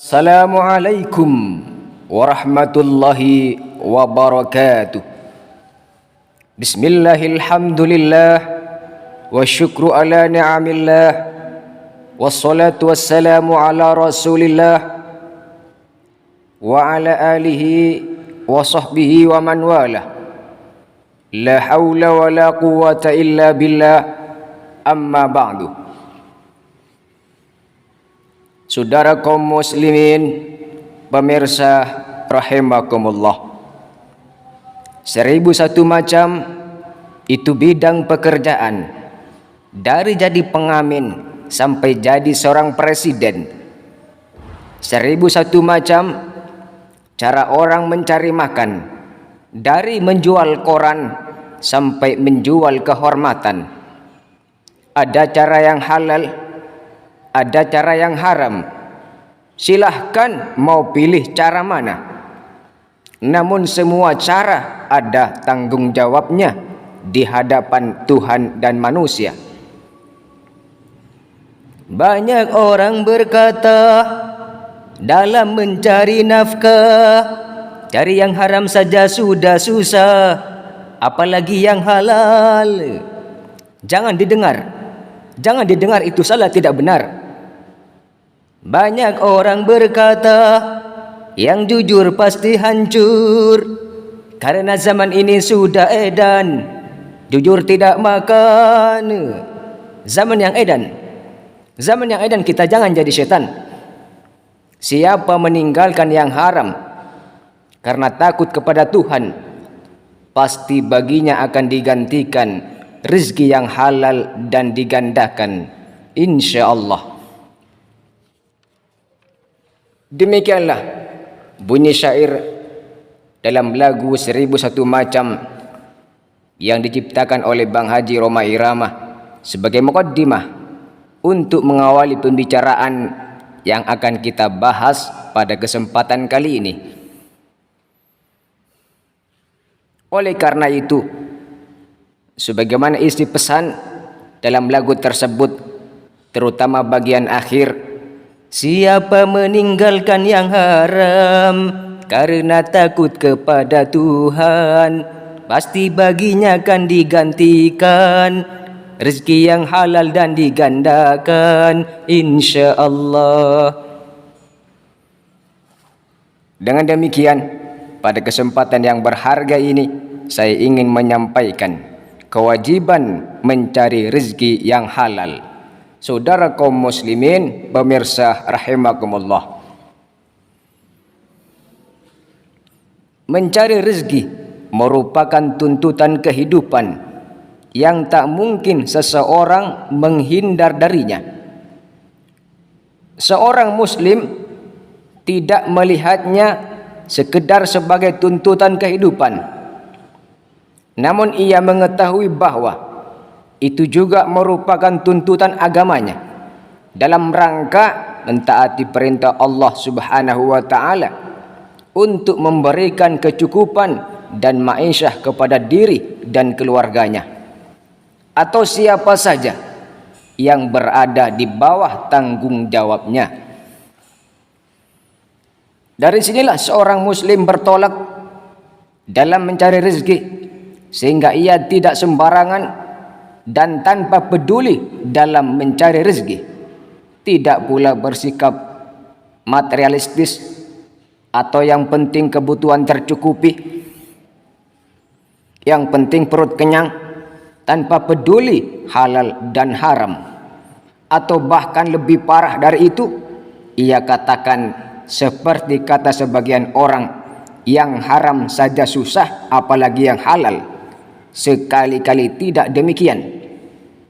Assalamualaikum warahmatullahi wabarakatuh. Bismillahilhamdulillah wa syukru ala ni'amillah wassalatu wassalamu ala rasulillah wa ala alihi wa sahbihi wa man wala. La hawla wa la quwwata illa billah, amma ba'du. Saudara kaum muslimin, pemirsa rahimakumullah. 1001 macam itu bidang pekerjaan, dari jadi pengamen sampai jadi seorang presiden. 1001 macam cara orang mencari makan, dari menjual koran sampai menjual kehormatan. Ada cara yang halal, ada cara yang haram. Silahkan mau pilih cara mana. Namun semua cara ada tanggung jawabnya di hadapan Tuhan dan manusia. Banyak orang berkata dalam mencari nafkah, cari yang haram saja sudah susah, apalagi yang halal. Jangan didengar, itu salah, tidak benar. Banyak orang berkata yang jujur pasti hancur, karena zaman ini sudah edan jujur tidak makan. Zaman yang edan, kita jangan jadi setan. Siapa meninggalkan yang haram karena takut kepada Tuhan, pasti baginya akan digantikan rezeki yang halal dan digandakan, insyaallah. Demikianlah bunyi syair dalam lagu 1001 macam yang diciptakan oleh Bang Haji Roma Irama sebagai muqaddimah untuk mengawali pembicaraan yang akan kita bahas pada kesempatan kali ini. Oleh karena itu, sebagaimana isi pesan dalam lagu tersebut, terutama bagian akhir, siapa meninggalkan yang haram karena takut kepada Tuhan, pasti baginya akan digantikan rezeki yang halal dan digandakan, insyaallah. Dengan demikian, pada kesempatan yang berharga ini, saya ingin menyampaikan kewajiban mencari rezeki yang halal. Saudara kaum muslimin, pemirsa rahimakumullah, mencari rezeki merupakan tuntutan kehidupan yang tak mungkin seseorang menghindar darinya. Seorang muslim tidak melihatnya sekedar sebagai tuntutan kehidupan, namun ia mengetahui bahwa itu juga merupakan tuntutan agamanya dalam rangka mentaati perintah Allah Subhanahu wa taala untuk memberikan kecukupan dan ma'isyah kepada diri dan keluarganya, atau siapa saja yang berada di bawah tanggung jawabnya. Dari sinilah seorang muslim bertolak dalam mencari rezeki, sehingga ia tidak sembarangan dan tanpa peduli dalam mencari rezeki. Tidak pula bersikap materialistis atau yang penting kebutuhan tercukupi, yang penting perut kenyang, tanpa peduli halal dan haram. Atau bahkan lebih parah dari itu, ia katakan seperti kata sebagian orang, yang haram saja susah apalagi yang halal. Sekali-kali tidak demikian.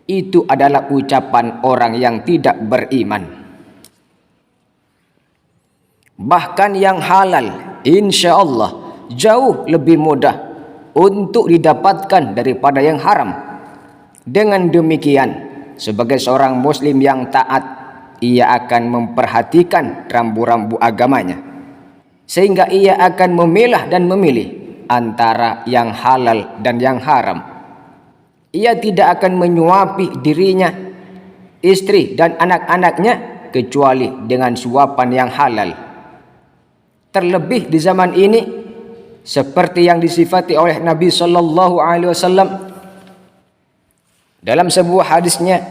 Itu adalah ucapan orang yang tidak beriman. Bahkan yang halal, insyaallah jauh lebih mudah untuk didapatkan daripada yang haram. Dengan demikian, sebagai seorang muslim yang taat, ia akan memperhatikan rambu-rambu agamanya, sehingga ia akan memilah dan memilih antara yang halal dan yang haram. Ia tidak akan menyuapi dirinya, istri dan anak-anaknya kecuali dengan suapan yang halal. Terlebih di zaman ini, seperti yang disifati oleh Nabi sallallahu alaihi wasallam dalam sebuah hadisnya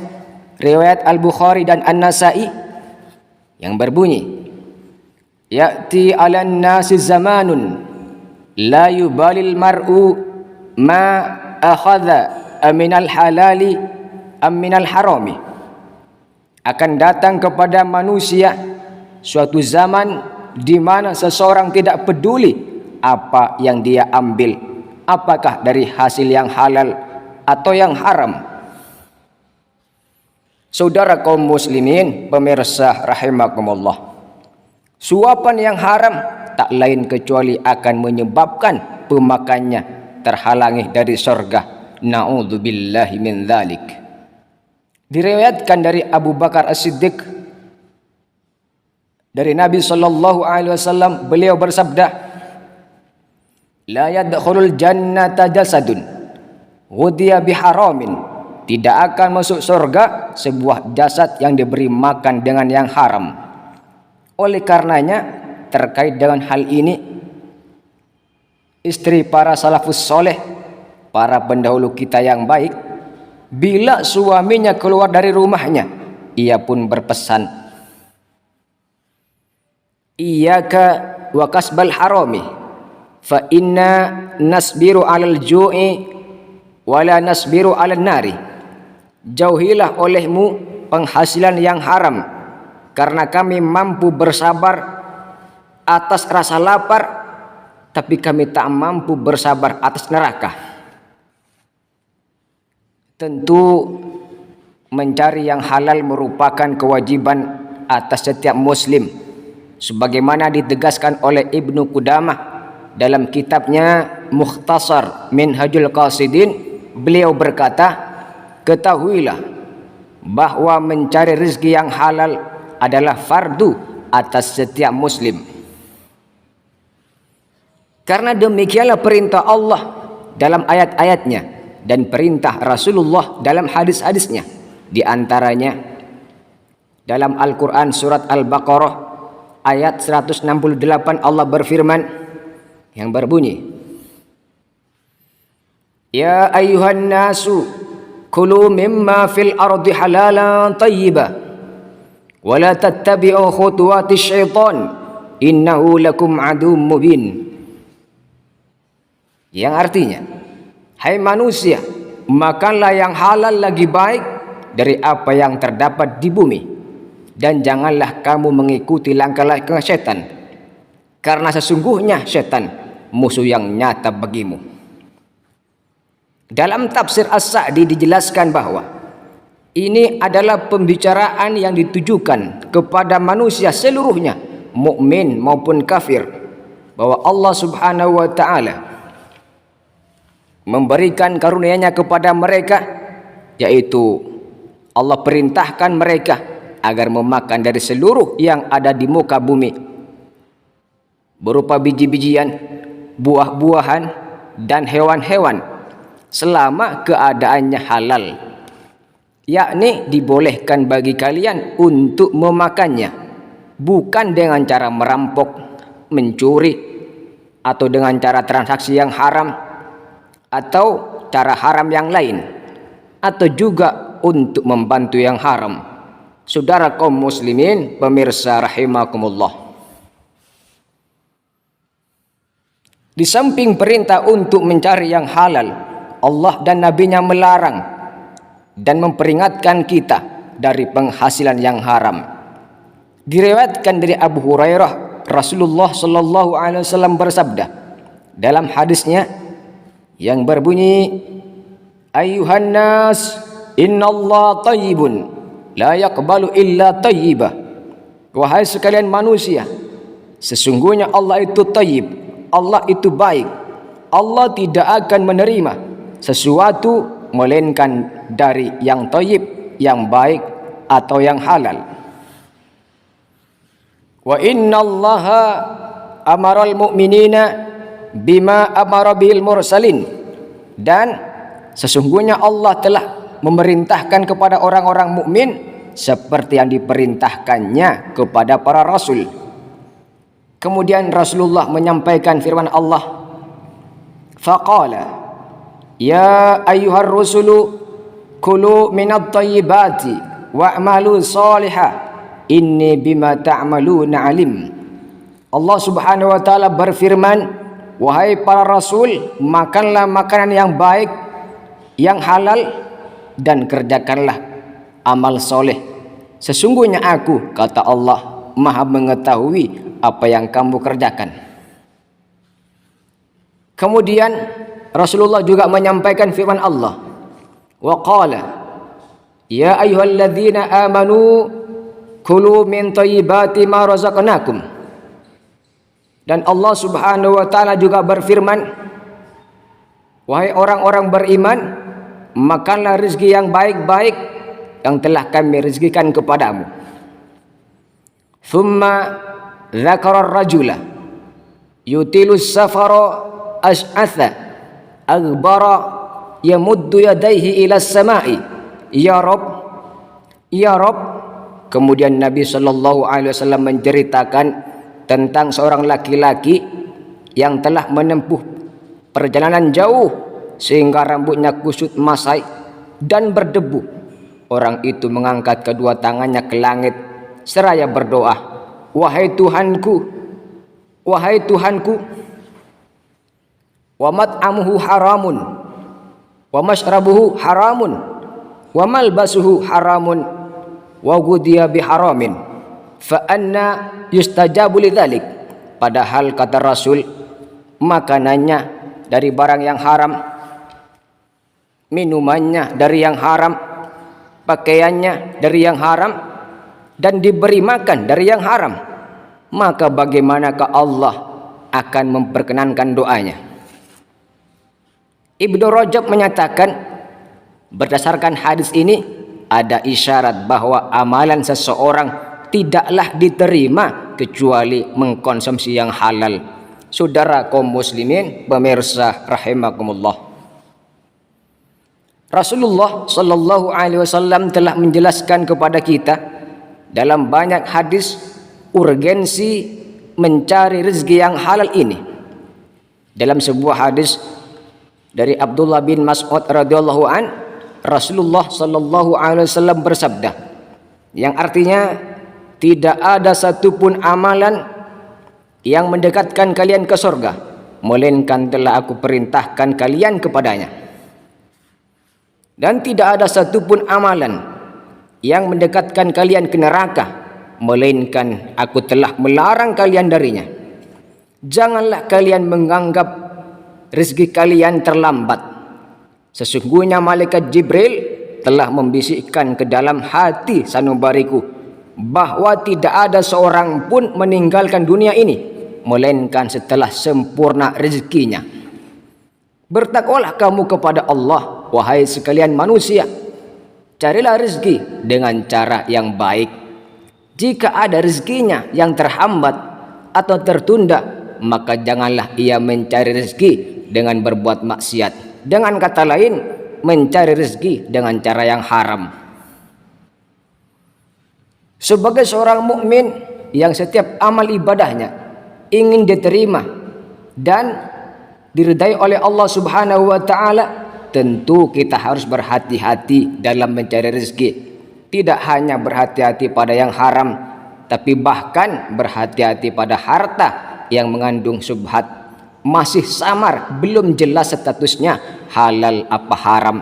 riwayat Al-Bukhari dan An-Nasa'i yang berbunyi, ya'ti 'alan nasi zamanun la yubalil mar'u ma akhadha aminal halali am minal harami. Akan datang kepada manusia suatu zaman di mana seseorang tidak peduli apa yang dia ambil, apakah dari hasil yang halal atau yang haram. Saudara kaum muslimin, pemirsa rahimakumullah, suapan yang haram tak lain kecuali akan menyebabkan pemakannya terhalangi dari surga. Na'udzubillahi min dzalik. Diriwayatkan dari Abu Bakar As-Siddiq dari Nabi sallallahu alaihi wasallam, beliau bersabda, la yadkhulul jannata jasadun ghudiya biharamin. Tidak akan masuk surga sebuah jasad yang diberi makan dengan yang haram. Oleh karenanya, terkait dengan hal ini, istri para salafus soleh, para pendahulu kita yang baik, bila suaminya keluar dari rumahnya, ia pun berpesan, iyyaka wa kasbal harami fa inna nasbiru 'alal ju'i wa la nasbiru 'alan nari. Jauhilah olehmu penghasilan yang haram, karena kami mampu bersabar atas rasa lapar, tapi kami tak mampu bersabar atas neraka. Tentu mencari yang halal merupakan kewajiban atas setiap muslim, sebagaimana ditegaskan oleh Ibnu Qudamah dalam kitabnya Mukhtasar Minhajul Qasidin. Beliau berkata, ketahuilah bahwa mencari rezeki yang halal adalah fardu atas setiap muslim. Karena demikianlah perintah Allah dalam ayat-ayatnya dan perintah Rasulullah dalam hadis-hadisnya. Di antaranya dalam Al-Quran surat Al-Baqarah ayat 168 Allah berfirman yang berbunyi, ya ayyuhan nasu kulu mimma fil ardi halalan tayyiba wa la tattabi'u khutuwatis syaitan innahu lakum aduwwum mubin. Yang artinya, hai manusia, makanlah yang halal lagi baik dari apa yang terdapat di bumi, dan janganlah kamu mengikuti langkah-langkah setan, karena sesungguhnya setan musuh yang nyata bagimu. Dalam tafsir As-Sa'di dijelaskan bahwa ini adalah pembicaraan yang ditujukan kepada manusia seluruhnya, mukmin maupun kafir, bahwa Allah Subhanahu wa taala memberikan karunia-Nya kepada mereka, yaitu Allah perintahkan mereka agar memakan dari seluruh yang ada di muka bumi, berupa biji-bijian, buah-buahan, dan hewan-hewan, selama keadaannya halal, yakni dibolehkan bagi kalian untuk memakannya, bukan dengan cara merampok, mencuri, atau dengan cara transaksi yang haram, atau cara haram yang lain, atau juga untuk membantu yang haram. Saudara kaum muslimin, pemirsa rahimakumullah, di samping perintah untuk mencari yang halal, Allah dan Nabi-Nya melarang dan memperingatkan kita dari penghasilan yang haram. Diriwayatkan dari Abu Hurairah, Rasulullah sallallahu alaihi wasallam bersabda dalam hadisnya yang berbunyi, ayyuhan nas innallaha thayyibun la yaqbalu illa thayyibah. Wahai sekalian manusia, sesungguhnya Allah itu thayyib, Allah itu baik, Allah tidak akan menerima sesuatu melainkan dari yang thayyib, yang baik atau yang halal. Wa innallaha amaral mu'minina bima amara bil mursalin, dan sesungguhnya Allah telah memerintahkan kepada orang-orang mukmin seperti yang diperintahkannya kepada para rasul. Kemudian Rasulullah menyampaikan firman Allah, faqala ya ayyuhar rusulu kulu minat thayyibati wa'malu salihah inni bima ta'maluna alim. Allah Subhanahu wa taala berfirman, wahai para rasul, makanlah makanan yang baik, yang halal, dan kerjakanlah amal soleh. Sesungguhnya aku, kata Allah, maha mengetahui apa yang kamu kerjakan. Kemudian Rasulullah juga menyampaikan firman Allah, wa qala ya ayyuhalladzina amanu kulu min thayyibati ma razaqnakum. Dan Allah Subhanahu wa taala juga berfirman, wahai orang-orang beriman, makanlah rezeki yang baik-baik yang telah kami rezekikan kepadamu. Thumma dzakara ar-rajula yutilu safara ash'atha aghbara yamuddu yadayhi ila as-sama'i ya Rabb ya Rabb. Kemudian Nabi sallallahu alaihi wasallam menceritakan tentang seorang laki-laki yang telah menempuh perjalanan jauh sehingga rambutnya kusut masai dan berdebu. Orang itu mengangkat kedua tangannya ke langit seraya berdoa, wahai Tuhanku, wahai Tuhanku, wa mat'amuhu haramun wa mashrabuhu haramun wa malbasuhu haramun wa ghudiya biharamin fa anna yustajabu lidzalik. Padahal kata Rasul, makanannya dari barang yang haram, minumannya dari yang haram, pakaiannya dari yang haram, dan diberi makan dari yang haram, maka bagaimanakah Allah akan memperkenankan doanya? Ibnu Rajab menyatakan, berdasarkan hadis ini ada isyarat bahwa amalan seseorang tidaklah diterima kecuali mengkonsumsi yang halal. Saudara kaum muslimin, pemirsa rahimakumullah, Rasulullah sallallahu alaihi wasallam telah menjelaskan kepada kita dalam banyak hadis urgensi mencari rezeki yang halal ini. Dalam sebuah hadis dari Abdullah bin Mas'ud radhiyallahu an, Rasulullah sallallahu alaihi wasallam bersabda, yang artinya tidak ada satupun amalan yang mendekatkan kalian ke surga, melainkan telah aku perintahkan kalian kepadanya. Dan tidak ada satupun amalan yang mendekatkan kalian ke neraka, melainkan aku telah melarang kalian darinya. Janganlah kalian menganggap rezeki kalian terlambat. Sesungguhnya malaikat Jibril telah membisikkan ke dalam hati sanubariku bahwa tidak ada seorang pun meninggalkan dunia ini melainkan setelah sempurna rezekinya. Bertakwalah kamu kepada Allah, wahai sekalian manusia. Carilah rezeki dengan cara yang baik. Jika ada rezekinya yang terhambat atau tertunda, maka janganlah ia mencari rezeki dengan berbuat maksiat. Dengan kata lain, mencari rezeki dengan cara yang haram. Sebagai seorang mukmin yang setiap amal ibadahnya ingin diterima dan diridai oleh Allah Subhanahu wa taala, tentu kita harus berhati-hati dalam mencari rezeki. Tidak hanya berhati-hati pada yang haram, tapi bahkan berhati-hati pada harta yang mengandung syubhat, masih samar, belum jelas statusnya halal apa haram.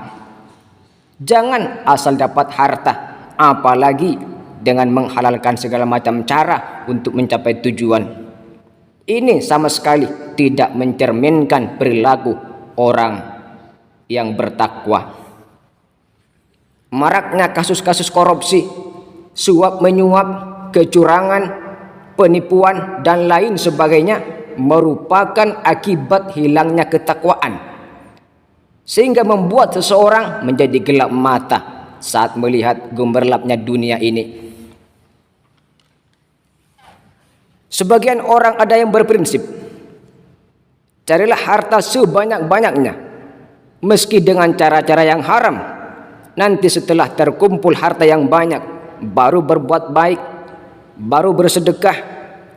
Jangan asal dapat harta, apalagi dengan menghalalkan segala macam cara untuk mencapai tujuan. Ini sama sekali tidak mencerminkan perilaku orang yang bertakwa. Maraknya kasus-kasus korupsi, suap menyuap, kecurangan, penipuan, dan lain sebagainya merupakan akibat hilangnya ketakwaan, sehingga membuat seseorang menjadi gelap mata saat melihat gemerlapnya dunia ini. Sebagian orang ada yang berprinsip, carilah harta sebanyak-banyaknya, meski dengan cara-cara yang haram. Nanti setelah terkumpul harta yang banyak, baru berbuat baik, baru bersedekah,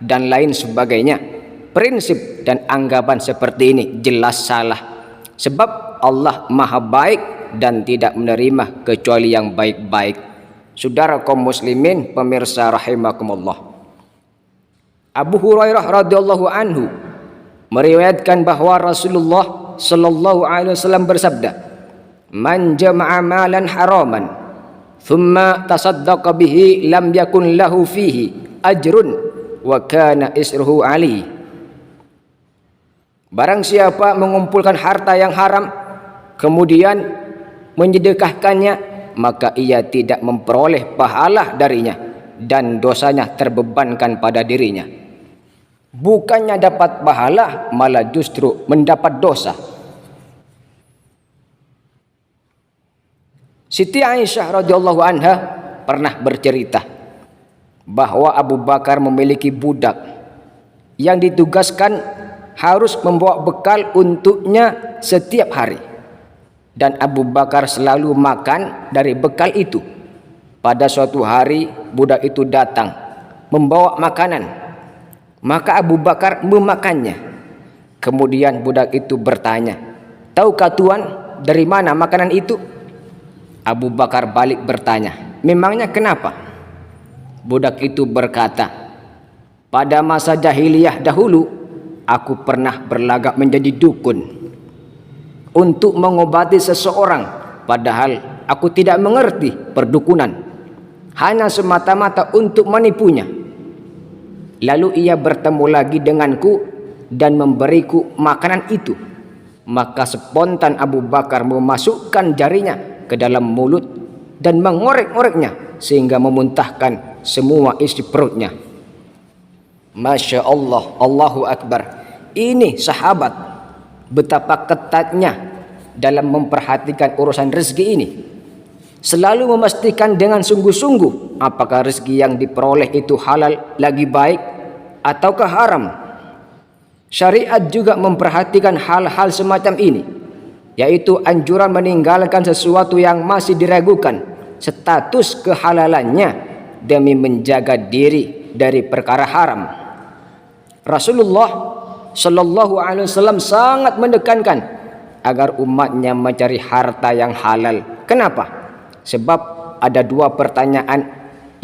dan lain sebagainya. Prinsip dan anggapan seperti ini jelas salah. Sebab Allah Maha Baik dan tidak menerima kecuali yang baik-baik. Saudara kaum muslimin, pemirsa rahimakumullah. Abu Hurairah radhiyallahu anhu meriwayatkan bahwa Rasulullah sallallahu alaihi wasallam bersabda, "Man jama'a malan haraman, thumma tasaddaqa bihi lam yakun lahu fihi ajrun wa kana isruhu ali." Barang siapa mengumpulkan harta yang haram kemudian menyedekahkannya, maka ia tidak memperoleh pahala darinya dan dosanya terbebankan pada dirinya. Bukannya dapat pahala, malah justru mendapat dosa. Siti Aisyah radhiyallahu anha pernah bercerita bahwa Abu Bakar memiliki budak yang ditugaskan harus membawa bekal untuknya setiap hari, dan Abu Bakar selalu makan dari bekal itu. Pada suatu hari budak itu datang membawa makanan, maka Abu Bakar memakannya. Kemudian budak itu bertanya, "Tahukah Tuan dari mana makanan itu?" Abu Bakar balik bertanya, "Memangnya kenapa?" Budak itu berkata, "Pada masa jahiliyah dahulu, aku pernah berlagak menjadi dukun untuk mengobati seseorang, padahal aku tidak mengerti perdukunan, hanya semata-mata untuk menipunya. Lalu ia bertemu lagi denganku dan memberiku makanan itu. Maka spontan Abu Bakar memasukkan jarinya ke dalam mulut dan mengorek-ngoreknya sehingga memuntahkan semua isi perutnya." Masya Allah, Allahu Akbar. Ini sahabat betapa ketatnya dalam memperhatikan urusan rezeki ini. Selalu memastikan dengan sungguh-sungguh apakah rezeki yang diperoleh itu halal lagi baik ataukah haram. Syariat juga memperhatikan hal-hal semacam ini, yaitu anjuran meninggalkan sesuatu yang masih diragukan status kehalalannya demi menjaga diri dari perkara haram. Rasulullah Shallallahu Alaihi Wasallam sangat menekankan agar umatnya mencari harta yang halal. Kenapa? Sebab ada dua pertanyaan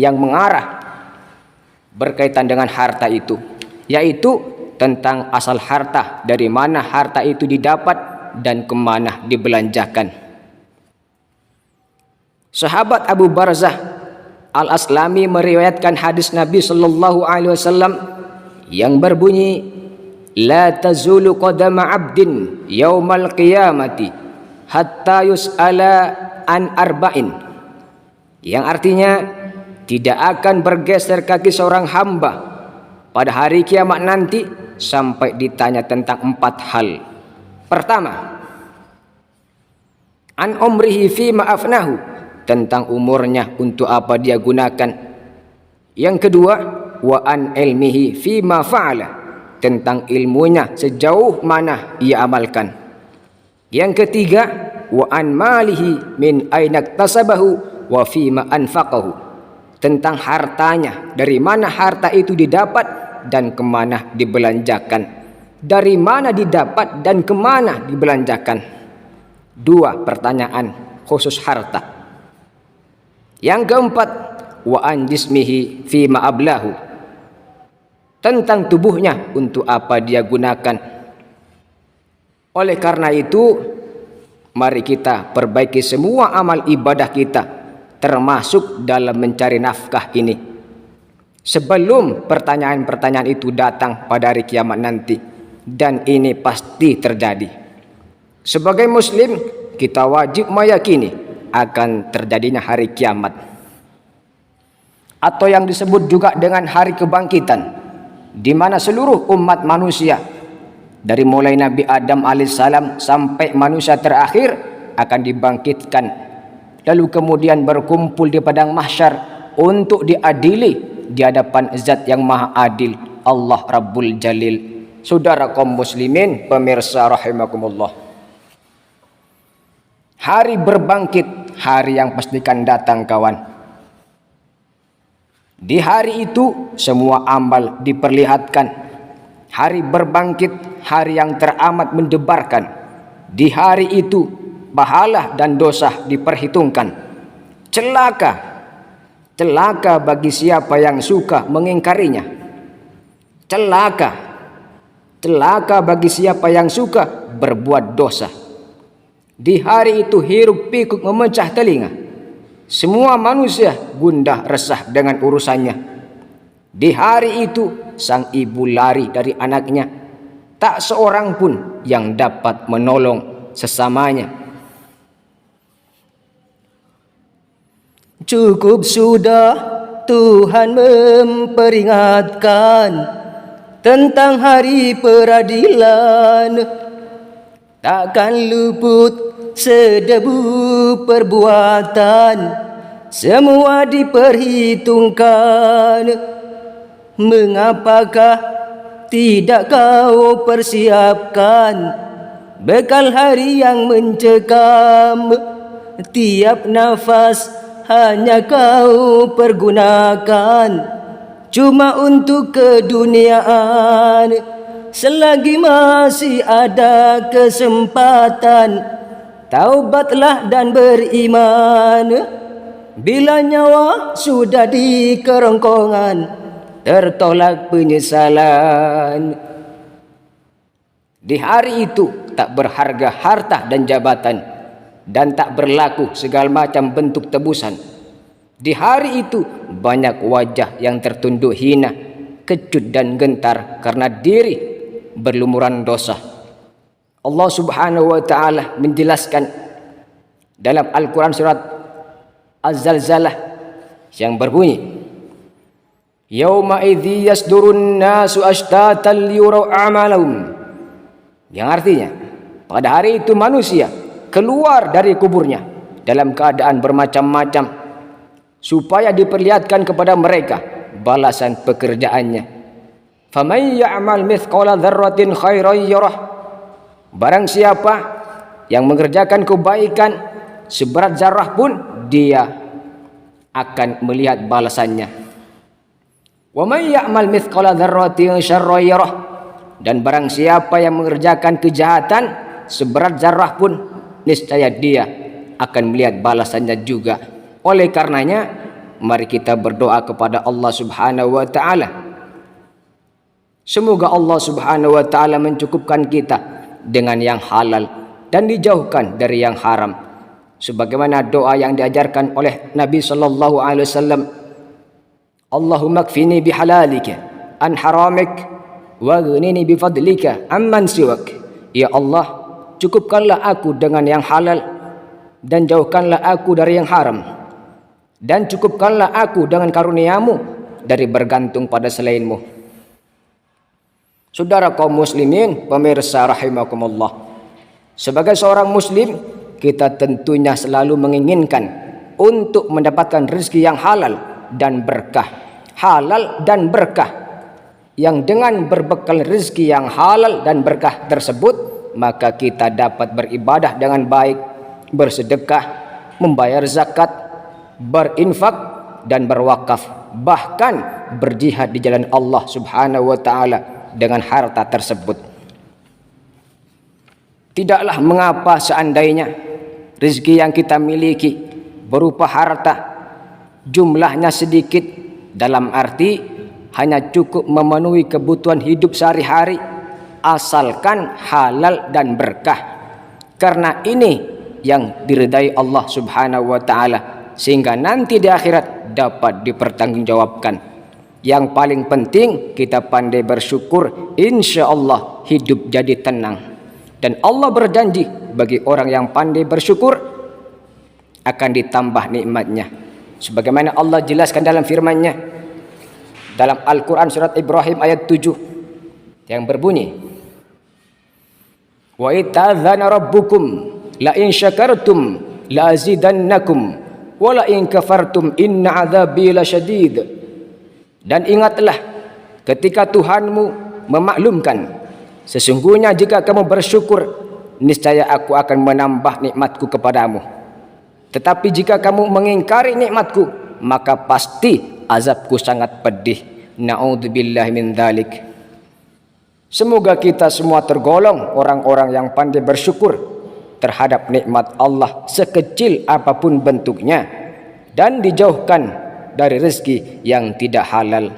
yang mengarah berkaitan dengan harta itu, yaitu tentang asal harta, dari mana harta itu didapat dan kemana dibelanjakan. Sahabat Abu Barzah Al-Aslami meriwayatkan hadis Nabi Shallallahu Alaihi Wasallam yang berbunyi, "La tazulu qadama 'abdin yaumal qiyamati hatta yus'ala an arba'in." Yang artinya, tidak akan bergeser kaki seorang hamba pada hari kiamat nanti sampai ditanya tentang 4 hal. Pertama, an umrihi fi ma'afnahu, tentang umurnya untuk apa dia gunakan. Yang kedua, wa an ilmihi fi ma fa'ala, tentang ilmunya sejauh mana ia amalkan. Yang ketiga, wa an malihi min aina iktasabahu wa fi ma anfaqahu, tentang hartanya, dari mana harta itu didapat dan kemana dibelanjakan. Dari mana didapat dan kemana dibelanjakan. 2 pertanyaan khusus harta. Yang keempat, wa an jismihi fi ma ablahu, tentang tubuhnya untuk apa dia gunakan. Oleh karena itu, mari kita perbaiki semua amal ibadah kita, termasuk dalam mencari nafkah ini, sebelum pertanyaan-pertanyaan itu datang pada hari kiamat nanti. Dan ini pasti terjadi. Sebagai muslim, kita wajib meyakini akan terjadinya hari kiamat, atau yang disebut juga dengan hari kebangkitan, di mana seluruh umat manusia dari mulai Nabi Adam alaihissalam sampai manusia terakhir akan dibangkitkan, lalu kemudian berkumpul di padang mahsyar untuk diadili di hadapan Zat yang Maha Adil, Allah Rabbul Jalil. Saudara kaum muslimin, pemirsa rahimakumullah, hari berbangkit, hari yang pastikan datang kawan. Di hari itu semua amal diperlihatkan. Hari berbangkit, hari yang teramat mendebarkan. Di hari itu pahala dan dosa diperhitungkan. Celaka bagi siapa yang suka mengingkarinya. Celaka bagi siapa yang suka berbuat dosa. Di hari itu hiruk pikuk memecah telinga. Semua manusia gundah resah dengan urusannya. Di hari itu sang ibu lari dari anaknya. Tak seorang pun yang dapat menolong sesamanya. Cukup sudah Tuhan memperingatkan tentang hari peradilan. Takkan luput sedebu perbuatan, semua diperhitungkan. Mengapakah tidak kau persiapkan bekal hari yang mencekam? Tiap nafas hanya kau pergunakan cuma untuk keduniaan. Selagi masih ada kesempatan, taubatlah dan beriman. Bila nyawa sudah di kerongkongan, tertolak penyesalan. Di hari itu tak berharga harta dan jabatan, dan tak berlaku segala macam bentuk tebusan. Di hari itu banyak wajah yang tertunduk hina, kecut dan gentar karena diri berlumuran dosa. Allah Subhanahu wa taala menjelaskan dalam Al-Quran surat Az-Zalzalah yang berbunyi, Yauma idzi yasdurun nasu ashtatan liyurau a'malahum, yang artinya pada hari itu manusia keluar dari kuburnya dalam keadaan bermacam-macam supaya diperlihatkan kepada mereka balasan pekerjaannya. Faman ya'mal mithqala dzarratin khairan yarah, barang siapa yang mengerjakan kebaikan seberat zarah pun dia akan melihat balasannya. Wa may ya'mal mithqala dzarratin syarran yarah, dan barang siapa yang mengerjakan kejahatan seberat zarah pun niscaya dia akan melihat balasannya juga. Oleh karenanya mari kita berdoa kepada Allah Subhanahu wa taala. Semoga Allah Subhanahu wa taala mencukupkan kita dengan yang halal dan dijauhkan dari yang haram. Sebagaimana doa yang diajarkan oleh Nabi sallallahu alaihi wasallam, Allahumma kfini bihalalika an haramik wa ghnini bifadlika amman siwak. Ya Allah, cukupkanlah aku dengan yang halal dan jauhkanlah aku dari yang haram, dan cukupkanlah aku dengan karuniamu dari bergantung pada selainmu. Saudara kaum muslimin, pemirsa rahimakumullah, sebagai seorang muslim kita tentunya selalu menginginkan untuk mendapatkan rezeki yang halal dan berkah. Halal dan berkah, yang dengan berbekal rezeki yang halal dan berkah tersebut, maka kita dapat beribadah dengan baik, bersedekah, membayar zakat, berinfak dan berwakaf, bahkan berjihad di jalan Allah Subhanahu wa taala dengan harta tersebut. Tidaklah mengapa seandainya rezeki yang kita miliki berupa harta jumlahnya sedikit, dalam arti hanya cukup memenuhi kebutuhan hidup sehari-hari, asalkan halal dan berkah. Karena ini yang diridai Allah Subhanahu wa taala, sehingga nanti di akhirat dapat dipertanggungjawabkan. Yang paling penting kita pandai bersyukur, insya Allah hidup jadi tenang. Dan Allah berjanji bagi orang yang pandai bersyukur akan ditambah nikmatnya. Sebagaimana Allah jelaskan dalam firman-Nya dalam Al-Quran surat Ibrahim ayat 7 yang berbunyi, wa itadzana rabbukum la in syakartum la azidannakum wa la in kafartum inna adzabi lasyadid. Dan ingatlah ketika Tuhanmu memaklumkan, sesungguhnya jika kamu bersyukur, niscaya aku akan menambah nikmatku kepadamu. Tetapi jika kamu mengingkari nikmatku, maka pasti azabku sangat pedih. Na'udzubillahi min dzalik. Semoga kita semua tergolong orang-orang yang pandai bersyukur terhadap nikmat Allah sekecil apapun bentuknya dan dijauhkan dari rezeki yang tidak halal.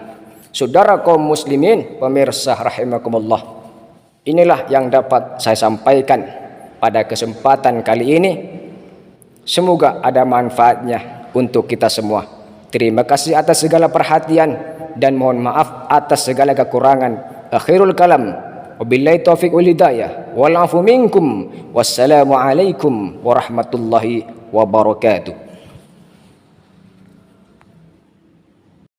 Saudara kaum muslimin, pemirsa rahimakumullah, inilah yang dapat saya sampaikan pada kesempatan kali ini. Semoga ada manfaatnya untuk kita semua. Terima kasih atas segala perhatian dan mohon maaf atas segala kekurangan. Akhirul kalam, wabillahi taufiq wal hidayah, wal afu minkum, wassalamu alaikum warahmatullahi wabarakatuh.